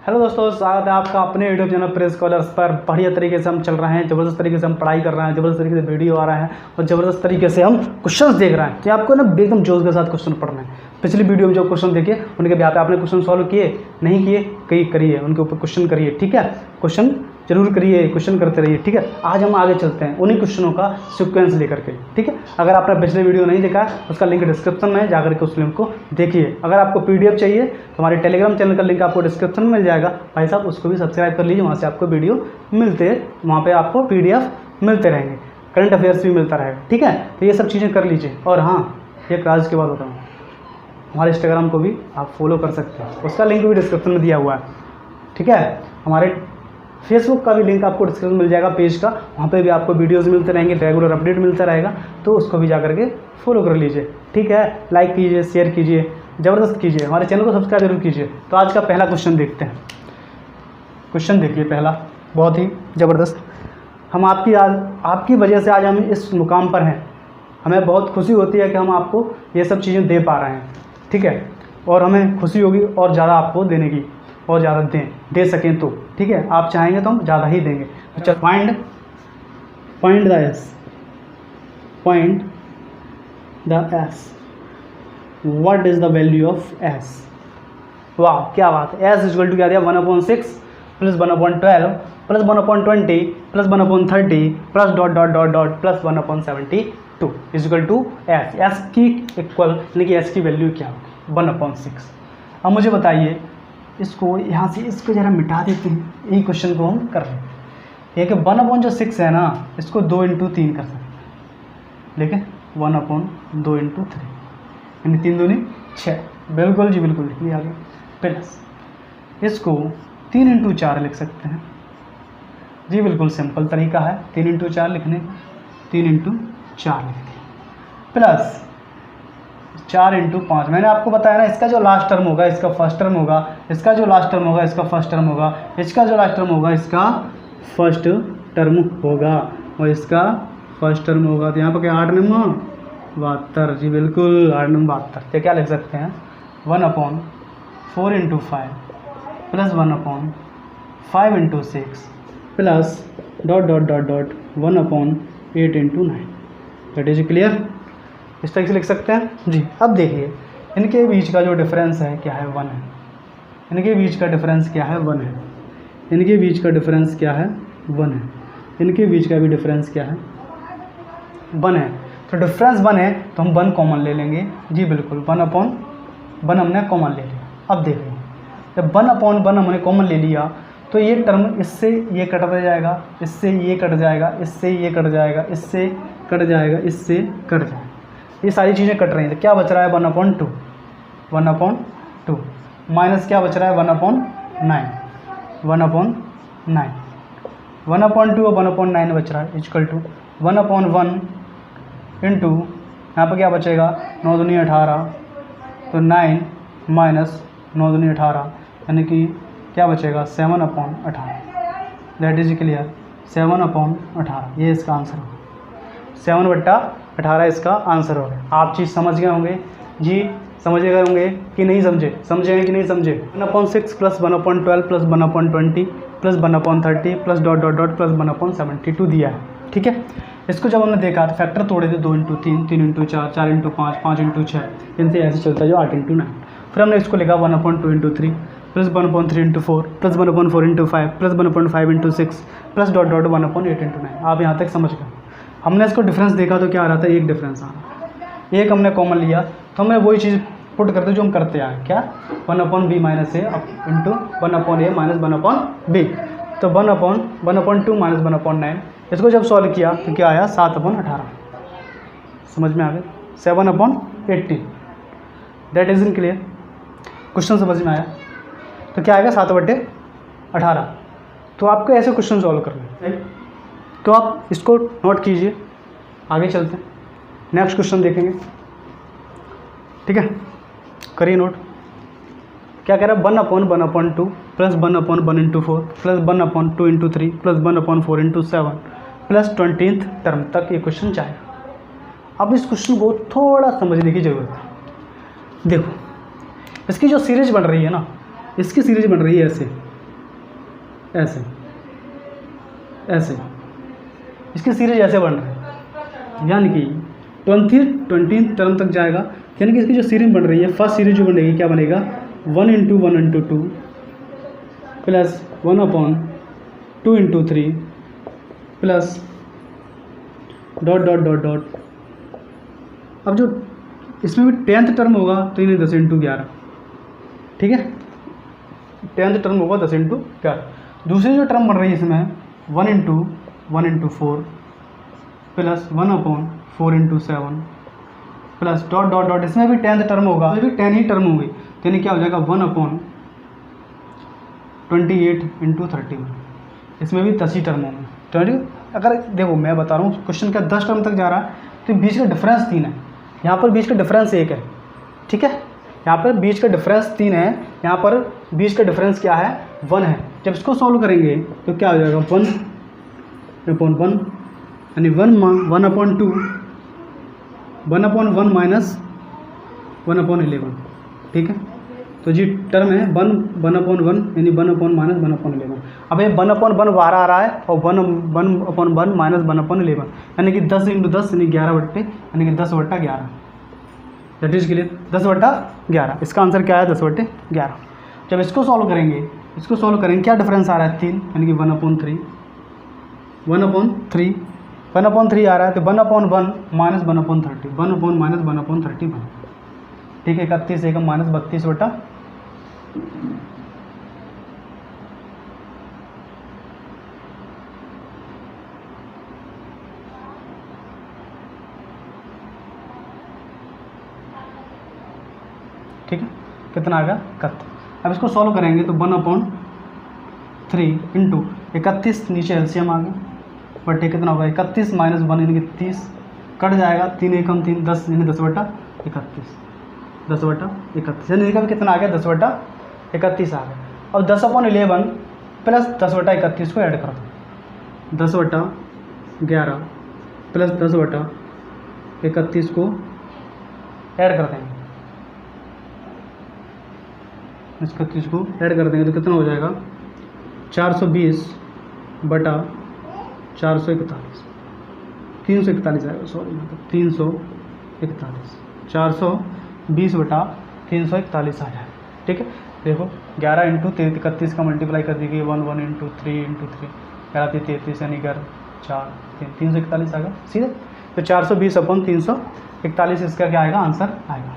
Hello दोस्तों, स्वागत है आपका अपने यूट्यूब चैनल प्रेस स्कॉलर्स पर। बढ़िया तरीके से हम चल रहे हैं, ज़बरदस्त तरीके से हम पढ़ाई कर रहे हैं, ज़बरदस्त तरीके से वीडियो आ रहा है और ज़बरदस्त तरीके से हम क्वेश्चंस देख रहे हैं। तो आपको ना एकदम जोश के साथ क्वेश्चन पढ़ना है। पिछली वीडियो में जो क्वेश्चन देखे उनके यहाँ पे आपने क्वेश्चन सॉल्व किए नहीं किए, कई करिए, उनके ऊपर क्वेश्चन करिए, ठीक है। क्वेश्चन जरूर करिए, क्वेश्चन करते रहिए, ठीक है। आज हम आगे चलते हैं उन्हीं क्वेश्चनों का सीक्वेंस लेकर के, ठीक है। अगर आपने पिछले वीडियो नहीं देखा उसका लिंक डिस्क्रिप्शन में है, जाकर के उस लिंक को देखिए। अगर आपको पीडीएफ चाहिए तो हमारे टेलीग्राम चैनल का लिंक आपको डिस्क्रिप्शन में मिल जाएगा, भाई साहब उसको भी सब्सक्राइब कर लीजिए। वहाँ से आपको वीडियो मिलते, वहाँ पर आपको पीडीएफ मिलते रहेंगे, करंट अफेयर्स भी मिलता रहेगा, ठीक है। तो ये सब चीज़ें कर लीजिए। और हाँ, एक राज के बाद बताऊँ, हमारे इंस्टाग्राम को भी आप फॉलो कर सकते हैं, उसका लिंक भी डिस्क्रिप्शन में दिया हुआ है, ठीक है। हमारे फेसबुक का भी लिंक आपको डिस्क्रिप्शन मिल जाएगा पेज का, वहाँ पे भी आपको वीडियोस मिलते रहेंगे, रेगुलर अपडेट मिलता रहेगा, तो उसको भी जाकर के फॉलो कर लीजिए, ठीक है। लाइक कीजिए, शेयर कीजिए, ज़बरदस्त कीजिए, हमारे चैनल को सब्सक्राइब जरूर कीजिए। तो आज का पहला क्वेश्चन देखते हैं। क्वेश्चन देखिए पहला, बहुत ही ज़बरदस्त। हम आपकी वजह से आज हम इस मुकाम पर हैं। हमें बहुत खुशी होती है कि हम आपको ये सब चीज़ें दे पा रहे हैं, ठीक है। और हमें खुशी होगी और ज़्यादा आपको देने की, और ज़्यादा दे सकें तो, ठीक है। आप चाहेंगे तो हम ज़्यादा ही देंगे। तो चल find the S, what is the value of S. वाह क्या बात है। एस इक्वल टू क्या दिया, 1/6 plus 1/12 plus 1/20 plus 1/30 plus dot dot dot dot plus 1/72 equal to S. S की इक्वल यानी कि एस की वैल्यू क्या होगी, 1/6। अब मुझे बताइए, इसको यहाँ से इसको ज़रा मिटा देते हैं, यही क्वेश्चन को हम कर रहे हैं। ये कि 1/6 है ना, इसको 2 × 3 कर सकते हैं, लेकिन 1/2 × 3 यानी 3 दूनी 6। बिल्कुल जी बिल्कुल, लिख लिया आगे। प्लस इसको 3 × 4 लिख सकते हैं जी, बिल्कुल सिंपल तरीका है 3 × 4 लिखने का। 3 × 4 लिख दिया, प्लस 4 × 5। मैंने आपको बताया ना, इसका जो लास्ट टर्म होगा इसका फर्स्ट टर्म होगा, इसका जो लास्ट टर्म होगा इसका फर्स्ट टर्म होगा, इसका जो लास्ट टर्म होगा इसका फर्स्ट टर्म होगा, और इसका फर्स्ट टर्म होगा। तो यहाँ पर क्या 8 नंबर 72 जी, बिल्कुल 8 नंबर 72। तो क्या लिख सकते हैं, 1/4 × 5 plus 1/5 × 6 plus dot dot dot dot 1/8 × 9। That is clear. इस तरह से लिख सकते हैं जी। अब देखिए, इनके बीच का जो डिफरेंस है क्या है, 1 है। इनके बीच का डिफरेंस क्या है, 1 है। इनके बीच का डिफरेंस क्या है, 1 है। इनके बीच का भी डिफरेंस क्या है, 1 है। तो डिफरेंस 1 है तो हम 1 कॉमन ले लेंगे जी, बिल्कुल 1/1 हमने कॉमन ले लिया। अब देखिए, जब 1/1 हमने कॉमन ले लिया तो ये टर्म इससे ये कटता जाएगा, इससे ये कट जाएगा, इससे ये कट जाएगा, इससे कट जाएगा, इससे कट जाएगा, ये सारी चीज़ें कट रही हैं। तो क्या बच रहा है, 1/2 माइनस क्या बच रहा है, 1/9 1/9 1/2 और 1/9 बच रहा है इक्वल टू 1/1 इंटू यहाँ पर क्या बचेगा, 9 दूनी 18, तो 9 माइनस 9 दूनी 18 यानी कि क्या बचेगा, 7/18। दैट इज क्लियर, 7/18 ये इसका आंसर होगा। 7/18 इसका आंसर होगा। आप चीज़ समझ गए होंगे जी, समझ गए होंगे कि नहीं समझे, समझे कि नहीं समझे। 1/6 plus 1/12 plus 1/20 plus 1/30 plus dot dot dot plus 1/72 दिया है, ठीक है। इसको जब हमने देखा तो फैक्टर तोड़े थे, 2 × 3 3 × 4 4 × 5 5 × 6, इनसे ऐसे चलता है जो 8 × 9। फिर हमने इसको लिखा 1/2 × 3 plus 1/3 × 4 plus 1/4 × 5 plus 1/5 × 6 plus dot dot 1/8 × 9। आप यहाँ तक समझ गए। हमने इसको डिफरेंस देखा तो क्या आ रहा था, एक डिफरेंस आ रहा था, एक हमने कॉमन लिया तो हमने वही चीज़ पुट करते जो हम करते आए, क्या 1/b minus a into 1/a minus 1/b। तो 1/2 माइनस 1/9, इसको जब सॉल्व किया तो क्या आया, 7/18। समझ में आ गया, 7/80। That is in clear. Question समझ में आया तो क्या आएगा, 7/18। तो आपको ऐसे क्वेश्चन सॉल्व करने हैं, तो आप इसको नोट कीजिए। आगे चलते हैं, नेक्स्ट क्वेश्चन देखेंगे, ठीक है। करिए नोट। क्या कह रहा है, 1/1/2 plus 1/1 × 4 plus 1/2 × 3 plus 1/4 × 7 plus 20th term तक ये क्वेश्चन चाहेगा। अब इस क्वेश्चन को थोड़ा समझने की ज़रूरत है। देखो, इसकी जो सीरीज बन रही है ना, इसकी सीरीज बन रही है ऐसे, ऐसे ऐसे, इसकी सीरीज ऐसे बन रही है, यानी कि 20 टर्म तक जाएगा, यानी कि इसकी जो सीरीज बन रही है, फर्स्ट सीरीज जो बनेगी क्या बनेगा, 1 × 2 plus 1/2 × 3 plus dot dot dot dot. अब जो इसमें भी 10th टर्म होगा तो इन्हें 10 × 11, ठीक है, 10th टर्म होगा 10 × 11। दूसरी जो टर्म बन रही है इसमें 1 × 4 plus 1/4 × 7 plus dot dot dot, इसमें भी 10th टर्म होगा, इसमें भी 10 ही टर्म होगी, तो यानी क्या हो जाएगा 1/28 × 31, इसमें भी 10 ही टर्म होंगे। तो अगर देखो मैं बता रहा हूँ क्वेश्चन का 10 टर्म तक जा रहा है तो बीच का डिफरेंस 3 है, यहाँ पर बीच का डिफरेंस 1 है, ठीक है, यहाँ पर बीच का डिफरेंस 3 है, यहाँ पर बीच का डिफरेंस क्या है, 1 है। जब इसको सॉल्व करेंगे तो क्या हो जाएगा 1/1 यानी 1/2 1/1 माइनस 1/11, ठीक है। तो जी टर्म है 1/1 यानी 1/- माइनस 1/11। अब ये 1/1 बाहर आ रहा है और 1/1 माइनस 1/11 यानी कि 10 × 10 यानी 11/, यानी कि 10/11, दैट इज क्लियर, 10/11। इसका आंसर क्या है 10/11। जब इसको सॉल्व करेंगे क्या डिफरेंस आ रहा है 3, यानी कि 1/3 1/3 आ रहा है, तो 1/1 माइनस 1/30 1/- माइनस 1/30 बन, ठीक है, 31 एकम माइनस 32/, ठीक है, कितना आ गया 31। अब इसको सॉल्व करेंगे तो 1/3 इंटू 31, नीचे एलसीएम आ गया, बटे कितना होगा 31 माइनस 1 यानी कि 30, कट जाएगा 3 एकम 3 10 यानी 10/31 10/31, यानी का भी कितना आ गया 10/31 आ गया। अब 10/11 प्लस 10/31 को ऐड कर दो, 10/11 प्लस 10/31 को ऐड कर देंगे, इस 31 को ऐड कर देंगे तो कितना हो जाएगा 420/441 341 आएगा, सॉरी मतलब 341 420/341 आ जाएगा, ठीक है। देखो 11 × 31 का मल्टीप्लाई कर दीजिए 1 × 3 × 3 11 33 यानी 4 341 आएगा सीधे। तो 420/341 इसका क्या आएगा आंसर आएगा।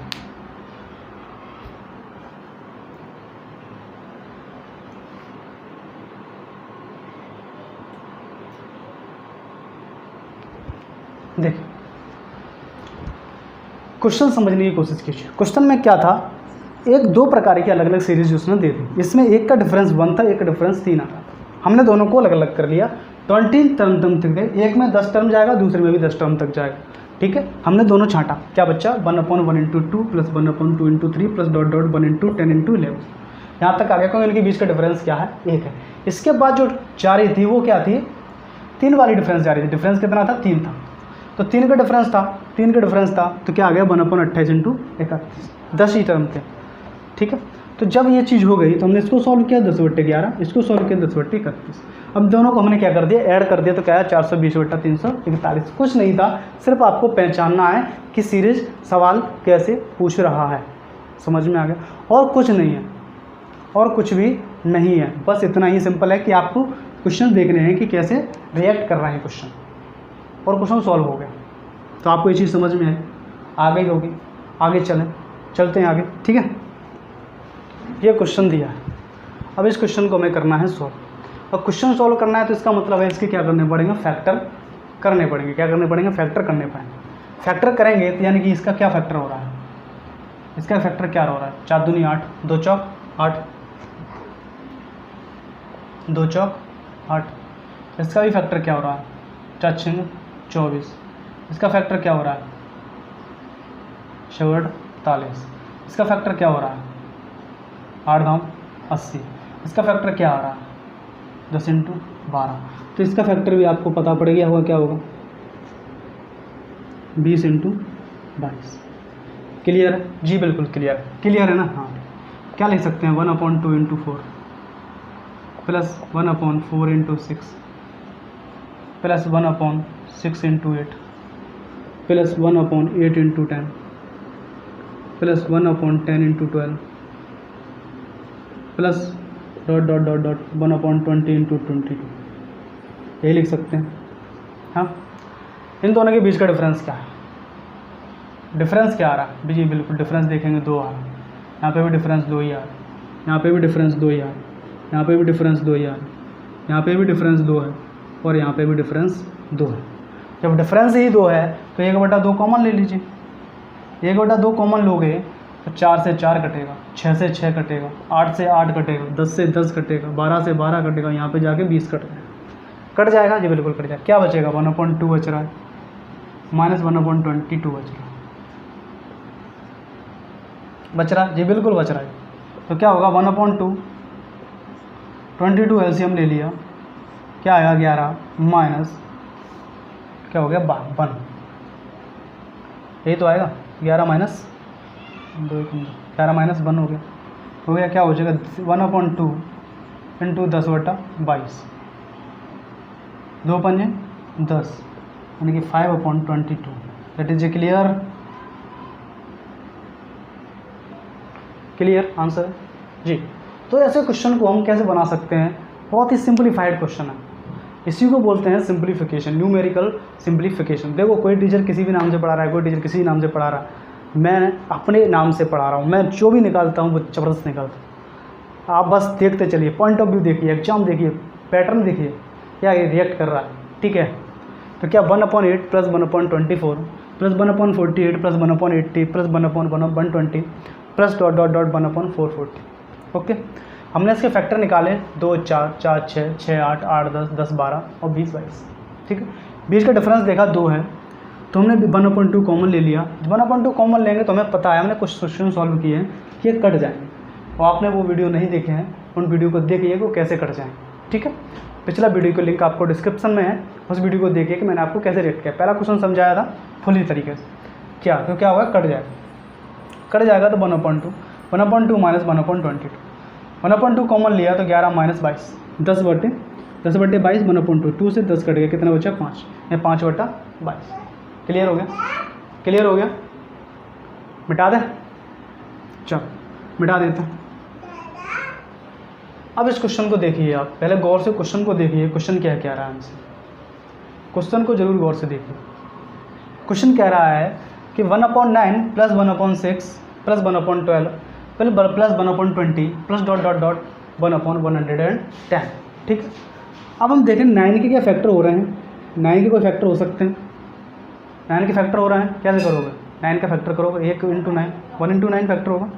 देखिए क्वेश्चन समझने की कोशिश कीजिए। क्वेश्चन में क्या था, दो प्रकार की अलग अलग सीरीज उसने दे दी, इसमें एक का डिफरेंस 1 था, एक का डिफरेंस 3 आ रहा था। हमने दोनों को अलग अलग कर लिया, 20 टर्म तक गए, एक में 10 टर्म जाएगा, दूसरे में भी 10 टर्म तक जाएगा, ठीक है। हमने दोनों छांटा, क्या बच्चा 1/1 × 2 प्लस 1/2 × 3 प्लस डॉट डॉट 1 × 10 × 11 यहाँ तक आ गया, क्योंकि इनके बीच का डिफरेंस क्या है 1 है। इसके बाद जो जा रही थी वो क्या थी, 3 वाली डिफरेंस जा रही थी। डिफरेंस कितना था 3 था, तो 3 का डिफरेंस था, तो क्या आ गया 1/28 × 31 10 ही टर्म थे, ठीक है। तो जब ये चीज़ हो गई तो हमने इसको सॉल्व किया 10/11, इसको सॉल्व किया 10/31। अब दोनों को हमने क्या कर दिया ऐड कर दिया, तो क्या है 420/341। कुछ नहीं था, सिर्फ आपको पहचानना है कि सीरीज सवाल कैसे पूछ रहा है, समझ में आ गया। और कुछ नहीं है, और कुछ भी नहीं है, बस इतना ही सिंपल है कि आपको क्वेश्चन देखने हैं कि कैसे रिएक्ट कर रहे हैं क्वेश्चन, और क्वेश्चन सॉल्व हो गया। तो आपको ये चीज़ समझ में है, आ गई होगी। आगे चलते हैं आगे, ठीक है। ये क्वेश्चन दिया है, अब इस क्वेश्चन को हमें करना है सॉल्व। अब क्वेश्चन सॉल्व करना है तो इसका मतलब है इसके क्या करने पड़ेंगे, फैक्टर करने पड़ेंगे। क्या करने पड़ेंगे, फैक्टर करने पड़ेंगे। फैक्टर करेंगे तो यानी कि इसका क्या फैक्टर हो रहा है, इसका फैक्टर क्या हो रहा है, 4 दूनी 8, 2 चौक 8, 2 चौक 8। इसका भी फैक्टर क्या हो रहा है, 4 6 24। इसका फैक्टर क्या हो रहा है 48। इसका फैक्टर क्या हो रहा है 8 9 80। इसका फैक्टर क्या आ रहा है 10 × 12। तो इसका फैक्टर भी आपको पता पड़ेगा, होगा क्या होगा 20 × 22। क्लियर है जी, बिल्कुल क्लियर है ना। हाँ क्या लिख सकते हैं 1/2 × 4, plus 1/4 into 6 plus 1/6 into 8 plus 1/8 into 10 plus 1/10 into 12 plus dot dot dot dot 1/20 into 22, यही लिख सकते हैं। हाँ, इन दोनों के बीच का डिफरेंस क्या है? डिफरेंस क्या आ रहा है? जी बिल्कुल, डिफरेंस देखेंगे 2 आ रहा है, यहाँ पे भी डिफरेंस 2 ही आ रहा है, यहाँ पे भी डिफरेंस 2 ही आ रहा है, यहाँ पे भी डिफरेंस 2 ही आ रहा है, यहाँ पे भी डिफरेंस 2 है और यहाँ पे भी डिफरेंस 2 है। जब डिफरेंस ही 2 है तो 1/2 कॉमन ले लीजिए। 1/2 कॉमन लोगे तो 4 से 4 कटेगा, 6 से 6 कटेगा, 8 से 8 कटेगा, 10 से 10 कटेगा, 12 से 12 कटेगा, यहाँ पे जाके 20 कट जाएगा जी बिल्कुल कट जाएगा। क्या बचेगा? 1/2 बच रहा है, माइनस 1/22 बच रहा है जी बिल्कुल बच रहा है। तो क्या होगा? 1/2 22 एलसीएम ले लिया, क्या आएगा? 11 माइनस क्या हो गया? 1, यही तो आएगा। 11 माइनस 11 माइनस 1 हो गया क्या हो जाएगा? 1/2 इंटू 10/22, 2 पंजे 10, यानी कि 5/22। That is a clear answer जी। तो ऐसे क्वेश्चन को हम कैसे बना सकते हैं? बहुत ही सिंप्लीफाइड क्वेश्चन है, इसी को बोलते हैं सिंप्लीफिकेशन, न्यूमेरिकल सिंप्लीफिकेशन। देखो, कोई टीचर किसी भी नाम से पढ़ा रहा है, कोई टीचर किसी नाम से पढ़ा रहा है, मैं अपने नाम से पढ़ा रहा हूँ, मैं जो भी निकालता हूँ वो ज़बरदस्त निकालता हूँ। आप बस देखते चलिए, पॉइंट ऑफ व्यू देखिए, एग्जाम देखिए, पैटर्न देखिए, क्या रिएक्ट कर रहा है। ठीक है, तो क्या 1/8 plus 1/24 plus 1/48 plus 1/80 plus 1/120 plus dot dot dot 1/440। Okay, हमने इसके फैक्टर निकाले 2 4 4 6 6 8 8 10 10 12 और 20 22। ठीक है, बीच का डिफरेंस देखा 2 है, तो हमने 1/2 कॉमन ले लिया। 1/2 कॉमन लेंगे तो हमें पता है, हमने कुछ क्वेश्चन सॉल्व किए हैं, ये कट जाएंगे। और आपने वो वीडियो नहीं देखे हैं, उन वीडियो को देखिए कि वो कैसे कट जाएंगे। ठीक है, पिछला वीडियो का लिंक आपको डिस्क्रिप्शन में है, उस वीडियो को देखिए कि मैंने आपको कैसे रेट किया। पहला क्वेश्चन समझाया था फुली तरीके से, क्या तो क्या होगा? कट जाएगा तो 1/2 माइनस 1/22, 1/2 कॉमन लिया तो 11 माइनस 22, 10/22 1/2, 2 से 10 कट गया, कितना बचा? 5, या 5/22। क्लियर हो गया? मिटा दे, चलो मिटा देते हैं। अब इस क्वेश्चन को देखिए, आप पहले गौर से क्वेश्चन को देखिए, क्वेश्चन क्या है, क्या रहा है आंसर। क्वेश्चन को जरूर गौर से देखिए। क्वेश्चन कह रहा है कि 1/9 plus 1/6 plus 1/12 plus 1/20 plus dot dot dot 1/110। ठीक है, अब हम देखें 9 के क्या फैक्टर हो रहे हैं। 9 के कोई फैक्टर हो सकते हैं, 9 के फैक्टर हो रहे हैं, कैसे करोगे? 9 का फैक्टर करोगे, 1 × 9, 1 × 9 फैक्टर होगा।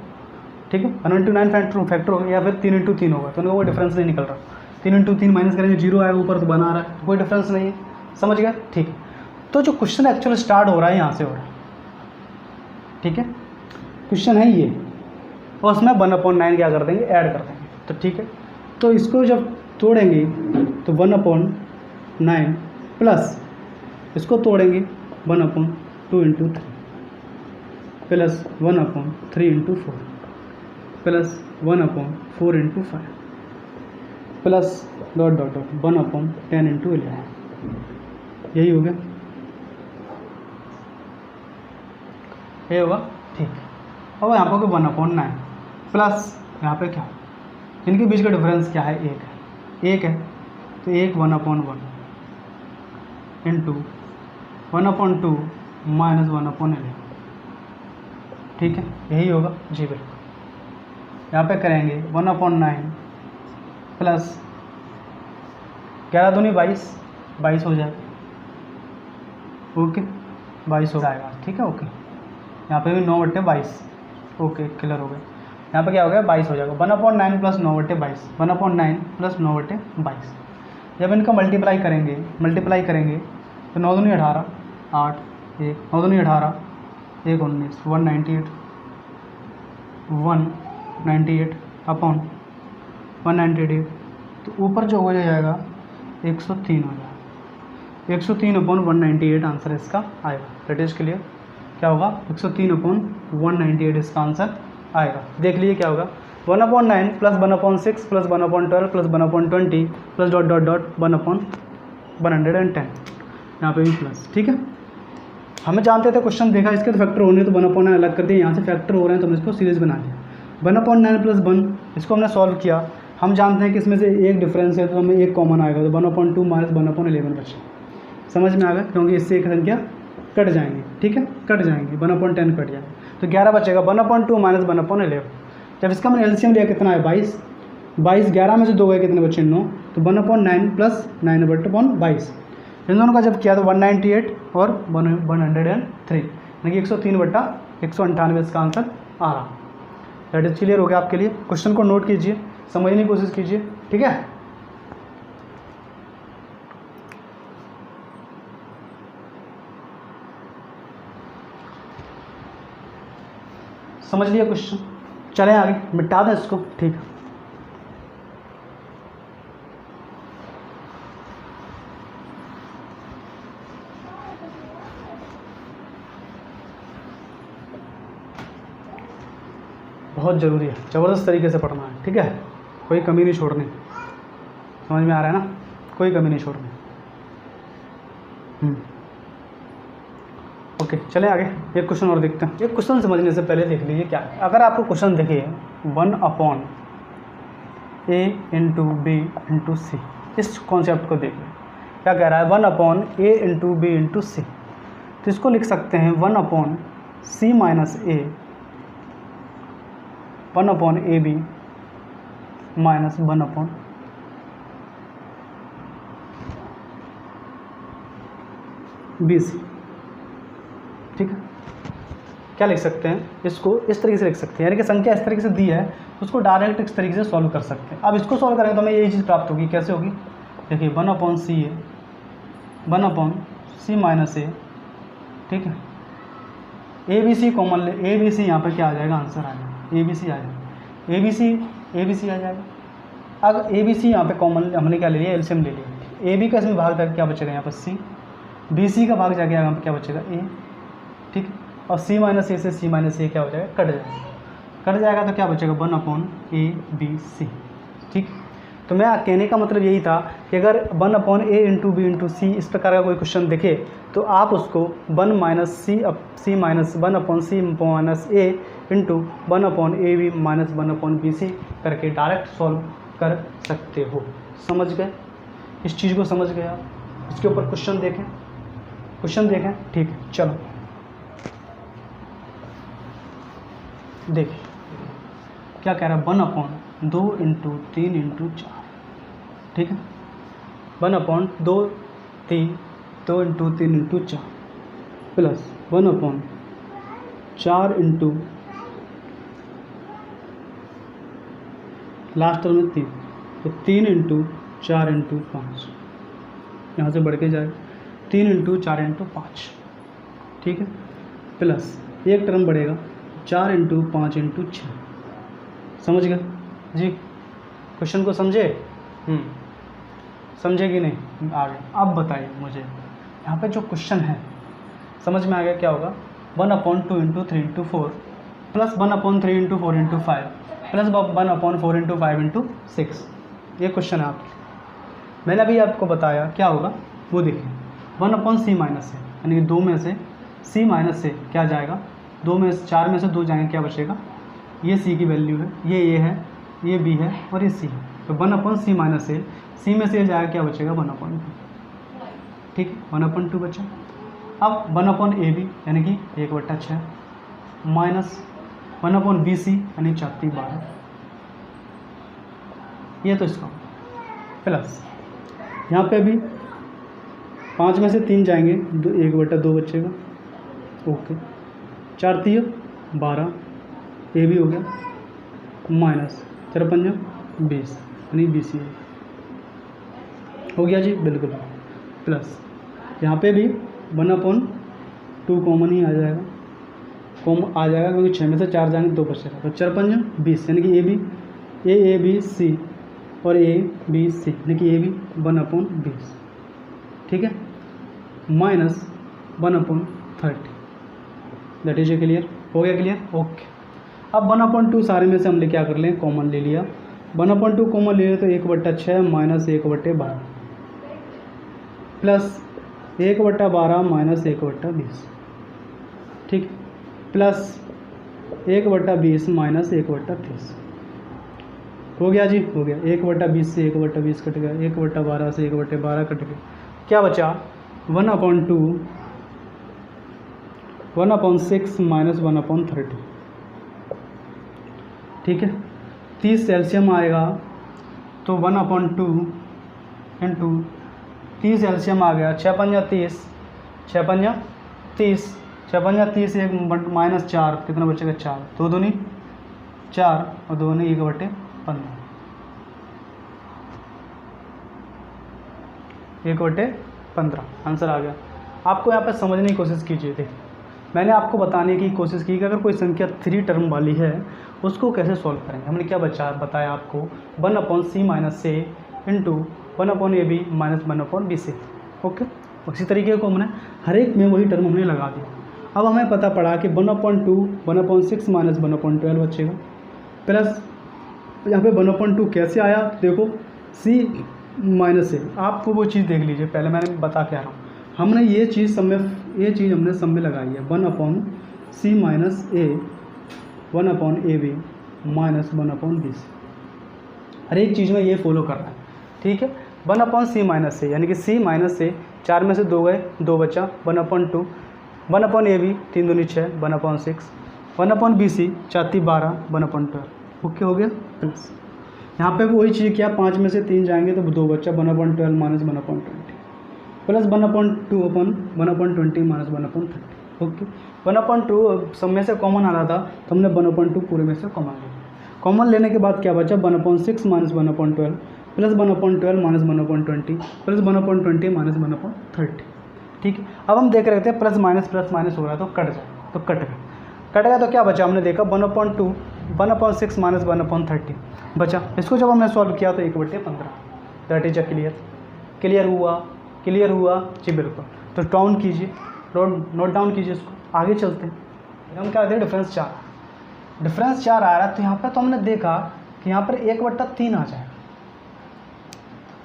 ठीक है, 1 × 9 फैक्टर होगा, या फिर 3 × 3 होगा, तो उनका कोई डिफरेंस नहीं निकल रहा। 3 × 3 माइनस करेंगे 0 आएगा ऊपर, तो बना रहा है, तो कोई डिफरेंस नहीं है। समझ गए? ठीक है, तो जो क्वेश्चन एक्चुअली स्टार्ट हो रहा है यहाँ से हो रहा है। ठीक है, क्वेश्चन है ये, और उसमें 1/9 क्या कर देंगे? ऐड कर देंगे। तो ठीक है, तो इसको जब तोड़ेंगे तो 1/9 प्लस इसको तोड़ेंगे 1/2 × 3 plus 1/3 × 4 plus 1/4 × 5 plus dot dot dot 1/10 × 11। यही हो गया, ये होगा। ठीक, अब यहाँ पर 1/9 प्लस यहाँ पे क्या, इनके बीच का डिफरेंस क्या है? 1 है, तो 1/1 इंटू 1/2 माइनस 1/11। ठीक है, यही होगा जी बिल्कुल। यहाँ पे करेंगे 1/9 प्लस 11 दूनी 22 हो जाएगा। ओके, 22 हो जाएगा। ठीक है, ओके, यहाँ पे भी 9/22। ओके, क्लियर हो गया। यहाँ पे क्या हो गया? 22 हो जाएगा। 1/9 प्लस 9/22, 1/9 प्लस 9/22। जब इनका मल्टीप्लाई करेंगे तो 9 दूनी 18, 8 1 9 दूनी 18, 1 19, 198 अपॉन 198, तो ऊपर जो हो जाएगा 103 हो जाएगा। 103/198 आंसर इसका आएगा। That is clear. क्या होगा? 103/198 इसका आंसर आएगा। देख लीजिए क्या होगा, 1/9 plus 1/6 plus 1/12 plus 1/20 plus dot dot dot 1/110, यहाँ पे भी प्लस। ठीक है, हमें जानते थे क्वेश्चन देखा इसके तो फैक्टर होने, तो 1/9 अलग कर दिए, यहाँ से फैक्टर हो रहे हैं तो हमने इसको सीरीज बना दिया। 1/9 प्लस 1 इसको हमने सॉल्व किया, हम जानते हैं कि इसमें से एक डिफरेंस है तो हमें एक कॉमन आएगा, तो 1/2 माइनस 1/11 बचे। समझ में आ गया, क्योंकि इससे एक संख्या कट जाएंगे। ठीक है, कट जाएंगे, 1/10 कट जाएंगे तो 11 बचेगा। 1/2 माइनस 1/11, जब इसका मैंने एलसीएम लिया कितना है 22, 11 में से 2 गए कितने बचे 9, तो 1/9 प्लस 9/22, इन दोनों का जब किया तो 198 और 103, यानी कि 103/198 इसका आंसर आ रहा। दैट इज क्लियर हो गया आपके लिए। क्वेश्चन को नोट कीजिए, समझने की कोशिश कीजिए। ठीक है, समझ लिया क्वेश्चन, चलें आगे, मिटा दें इसको। ठीक है, बहुत ज़रूरी है, ज़बरदस्त तरीके से पढ़ना है। ठीक है, कोई कमी नहीं छोड़नी, समझ में आ रहा है ना, कोई कमी नहीं छोड़नी। ओके, चलें आगे, एक क्वेश्चन और देखते हैं। एक क्वेश्चन समझने से पहले देख लीजिए क्या है। अगर आपको क्वेश्चन देखिए 1/a इंटू बी इंटू सी, इस कॉन्सेप्ट को देखिए क्या कह रहा है, 1/a इंटू बी इंटू सी, तो इसको लिख सकते हैं 1/c minus a 1/ab minus 1/bc। ठीक है, क्या लिख सकते हैं, इसको इस तरीके से लिख सकते हैं, यानी कि संख्या इस तरीके से दी है उसको डायरेक्ट इस तरीके से सॉल्व कर सकते हैं। अब इसको सॉल्व करेंगे तो हमें यही चीज़ प्राप्त होगी, कैसे होगी, देखिए 1/c 1/c माइनस a। ठीक है, ABC कॉमन ले, ABC यहाँ पर क्या आ जाएगा, आंसर आ जाएगा, ABC आ जाएगा, ABC आ जाएगा। अब ABC यहाँ पे कॉमन हमने क्या ले लिया, एलसीएम ले लिया। AB का इसमें भाग जाकर क्या बचेगा, यहाँ पर C, BC का भाग जाके यहाँ पर क्या बचेगा, A। ठीक है, और C माइनस A से C माइनस A क्या हो जाएगा, कट जाएगा, तो क्या बचेगा 1/ABC। ठीक, तो मैं कहने का मतलब यही था कि अगर 1/a इंटू बी इंटू सी इस प्रकार का कोई क्वेश्चन दिखे तो आप उसको 1 minus C minus 1/c minus a into 1/ab minus 1/bc करके डायरेक्ट सॉल्व कर सकते हो। समझ गए, इस चीज़ को समझ गए आप। इसके ऊपर क्वेश्चन देखें, ठीक है, चलो देखिए क्या कह रहा है, 1/2 इंटू 3 इंटू 4। ठीक है, 1/2 into 3 into 4 plus 1/4 into last term में 3, तो 3 इंटू 4 इंटू 5, यहाँ से बढ़ के जाए 3 इंटू 4 इंटू 5। ठीक है, प्लस एक टर्म बढ़ेगा 4 इंटू 5 इंटू 6। समझ गए जी, क्वेश्चन को समझे, समझे कि नहीं आगे। अब बताइए मुझे यहाँ पे जो क्वेश्चन है समझ में आ गया, क्या होगा 1/2 into 3 into 4 plus 1/3 into 4 into 5 plus 1/4 into 5 into 6। ये क्वेश्चन है आपके, मैंने अभी आपको बताया क्या होगा वो देखिए। 1/c माइनस है, यानी कि 2 में से c माइनस से क्या जाएगा, 2 में से 4 में से 2 जाएंगे, क्या बचेगा, ये c की वैल्यू है, ये है, ये b है और ये c है, तो 1/c माइनस है, c में से जाएगा, क्या बचेगा 1/2। ठीक है, 1/2 बचा। अब 1/ab यानी कि 1/6 माइनस 1/bc यानी 4/12, ये तो इसका प्लस यहाँ पे भी 5 में से 3 जाएंगे, 1/2 बचेगा। ओके, 4×3 = 12, ये भी हो गया, माइनस 4×5 = 20 यानी 20 हो गया जी, बिल्कुल। प्लस यहाँ पे भी 1/2 कॉमन ही आ जाएगा, क्योंकि 6 में से 4 जाएंगे 2 बचेगा, तो 4×5 = 20 यानी कि ए बी सी और ए बी सी यानी कि ए बी 1/20। ठीक है, minus 1/30। That is a clear, हो गया क्लियर। ओके, अब 1/2 सारे में से हमने क्या कर लें, कॉमन ले लिया। 1/2 कॉमन ले लिया तो 1/6 माइनस 1/12 प्लस 1/12 माइनस 1/20, ठीक, प्लस 1/20 माइनस 1/30। हो गया जी, हो गया। 1/20 से 1/20 कट गया, 1/12 से 1/12 कट गया, क्या बचा 1/2 1/6 माइनस 1/30, ठीक है। 30 एलसीएम आएगा तो 1/2 इंटू 30 एलसीएम आ गया, 6 पंजा 30, 6 पंजा 30, 6 पंजा 30, 1 माइनस 4, कितना बचेगा 4, 2 दूनी 4 और 2 दूनी 1/15, 1/15 आंसर आ गया। आपको यहाँ पर समझने की कोशिश कीजिए। देखिए मैंने आपको बताने की कोशिश की कि अगर कोई संख्या 3 टर्म वाली है उसको कैसे सॉल्व करेंगे। हमने क्या बताया आपको 1/c minus a into 1/ab minus 1/bc, okay. उसी तरीके को हमने हर एक में वही टर्म हमने लगा दिया। अब हमें पता पड़ा कि 1/2 1/6 माइनस 1/12 बचेगा, प्लस यहाँ पे 1/2 कैसे आया, देखो c माइनस ए, आपको वो चीज़ देख लीजिए। पहले मैंने बता के आ रहा हूँ, हमने ये चीज़ हमने सब में लगाई है 1/c माइनस ए 1/ab माइनस 1/20, हर एक चीज़ में ये फॉलो कर रहा है, ठीक है। 1/c माइनस ए यानी कि c माइनस ए, 4 में से 2 गए, 2 बचा, 1/2 1/ab 3 दूनी 6 1/6 1/bc 4 3 12 1/12, ओके हो गया। प्लस यहाँ पे भी वही चीज़ किया, 5 में से 3 जाएंगे तो 2 बच्चा 1/12 माइनस 1/20 प्लस 1/2 अपन 1/20 माइनस 1/30, ओके। 1/2 सब में से कॉमन आ रहा था तो हमने 1/2 पूरे में से कॉमन लिया। कॉमन लेने के बाद क्या बचा 1/6 minus 1/12 plus 1/12 minus 1/20 plus 1/20 minus 1/30, ठीक है। अब हम देख रहे थे प्लस माइनस हो रहा है तो कट जाए, तो कट गया तो क्या बचा, हमने देखा 1/2 1/6 माइनस 1/30 बचा। इसको जब हमने सॉल्व किया तो 1/15, दैट इज अ क्लियर हुआ जी, बिल्कुल। तो डाउन कीजिए, नोट डाउन कीजिए इसको, आगे चलते हैं। हम क्या कहते हैं डिफरेंस 4 आ रहा है, तो यहाँ पर तो हमने देखा कि यहाँ पर 1/3 आ जाएगा,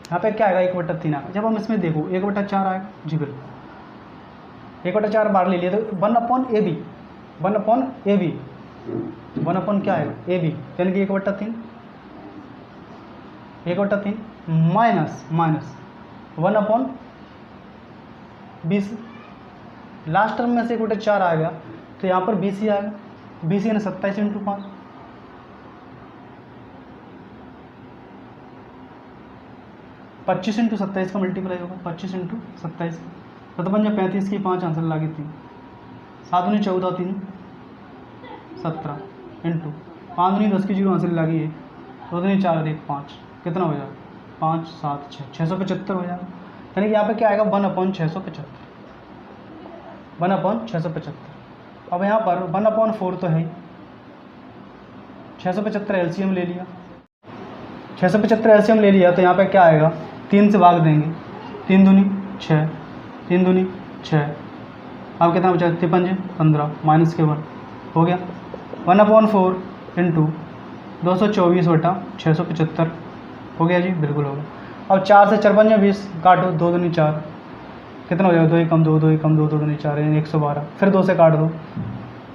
यहाँ पे क्या आएगा 1/3 आएगा। जब हम इसमें देखो 1/4 आएगा जी, बिल्कुल 1/4 बार ले लिया तो 1/ab 1 क्या आएगा ab यानी कि 1/3 माइनस 1/20, लास्ट टर्म में से 1/4 आ गया तो यहाँ पर bc आएगा, bc यानी 27 इंटू 5, 25 इंटू 27 का मल्टीप्लाई होगा, 25 इंटू 27 तो 35 की 5 आंसर लागे 3, 7 दूनी 14 3 17 इंटू 5 दूनी 10 की 0 आंसर लागी है, 2 दूनी 4 1 5, कितना हो जाएगा 5 7 6 675 हो जाएगा। यानी कि यहाँ पे क्या आएगा 1/675, 1/675। अब यहाँ पर 1/4 तो है ही, 675 एलसीएम ले लिया, 675 एलसीएम ले लिया तो यहाँ पे क्या आएगा 3 से भाग देंगे, 3 दूनी 6 3 दूनी 6, अब कितना बचा 3 15 माइनस के 1 हो गया 1/4 इंटू 224/675 हो गया जी, बिल्कुल हो गया। अब 4 से 4 5 20 काटो, 2 दूनी 4, कितना हो जाएगा 2 ही कम 2 2 ही कम 2 2 दूनी 4 यानी 112, फिर 2 से काट दो,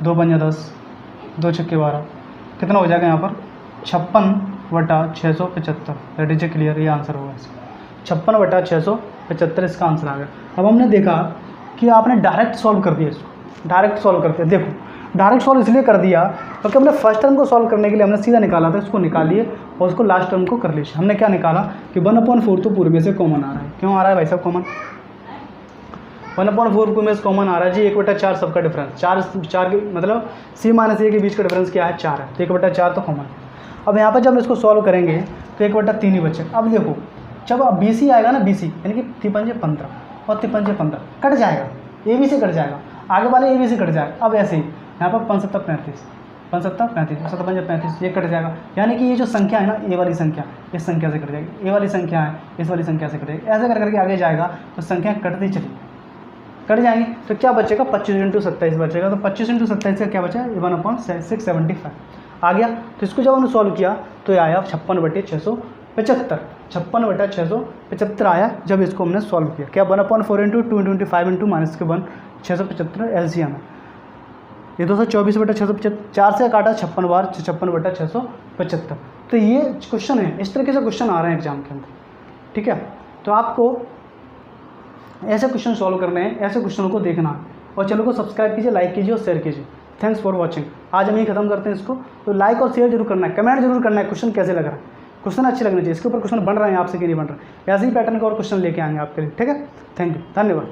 2 5 10 2 6 12, कितना हो जाएगा यहाँ पर 56/675, दैट इज ए क्लियर, ये आंसर होगा इसका 56/675 इसका आंसर आ गया। अब हमने देखा कि आपने डायरेक्ट सॉल्व कर दिया, इसको डायरेक्ट सॉल्व करते, देखो डायरेक्ट सॉल्व इसलिए कर दिया क्योंकि हमने फर्स्ट टर्म को सॉल्व करने के लिए हमने सीधा निकाला था, इसको निकालिए और उसको लास्ट टर्म को कर लीजिए। हमने क्या निकाला कि 1/4 तो पूरे में से कॉमन आ रहा है, क्यों आ रहा है भाई साहब कॉमन, 1/4 में से कॉमन आ रहा है जी, 1/4 सबका डिफरेंस, 4 के मतलब c माइनस ए के बीच का डिफरेंस क्या है 4 है, तो 1/4 तो कॉमन है। अब यहाँ पर जब इसको सॉल्व करेंगे तो 1/3 ही बचेगा। अब देखो जब BC आएगा ना, BC यानी कि 3 15 और 3 15 कट जाएगा, AB से कट जाएगा, आगे वाले AB से कट जाएगा। अब ऐसे ही यहाँ पर 5 7 35 5 7 35 7 5 35 ये कट जाएगा, यानी कि ये जो संख्या है ना ए वाली संख्या इस संख्या से कट जाएगी, ए वाली संख्या है इस वाली संख्या से कट जाएगी, ऐसे कर करके आगे जाएगा तो संख्या कटती चली कट जाएंगी। तो क्या बचेगा 25 × 27 बचेगा, तो 25 × 27 का क्या बचा 1/675। आ गया। तो इसको जब हमने सॉल्व किया तो ये आया 56/675, 56/675 आया जब इसको हमने सॉल्व किया। क्या 1/4 इंटू 2 इंटू 5 इंटू -1 675 एलसीएम है। ये 224/675, 4 से काटा 56 बार, 56/675। तो ये क्वेश्चन है, इस तरीके से क्वेश्चन आ रहे हैं एग्जाम के अंदर, ठीक है। तो आपको ऐसे क्वेश्चन सॉल्व करने हैं, ऐसे क्वेश्चनों को देखना है। और चैनल को सब्सक्राइब कीजिए, लाइक कीजिए और शेयर कीजिए। Thanks for watching. आज हम यही खत्म करते हैं इसको। तो लाइक और शेयर जरूर करना है, कमेंट जरूर करना है क्वेश्चन कैसे लग रहा है, क्वेश्चन अच्छे लगने चाहिए। इसके ऊपर क्वेश्चन बन रहे हैं आपसे कि नहीं बन रहे, ऐसे ही पैटर्न का और क्वेश्चन लेके आएंगे आपके लिए, ठीक है। थैंक यू, धन्यवाद।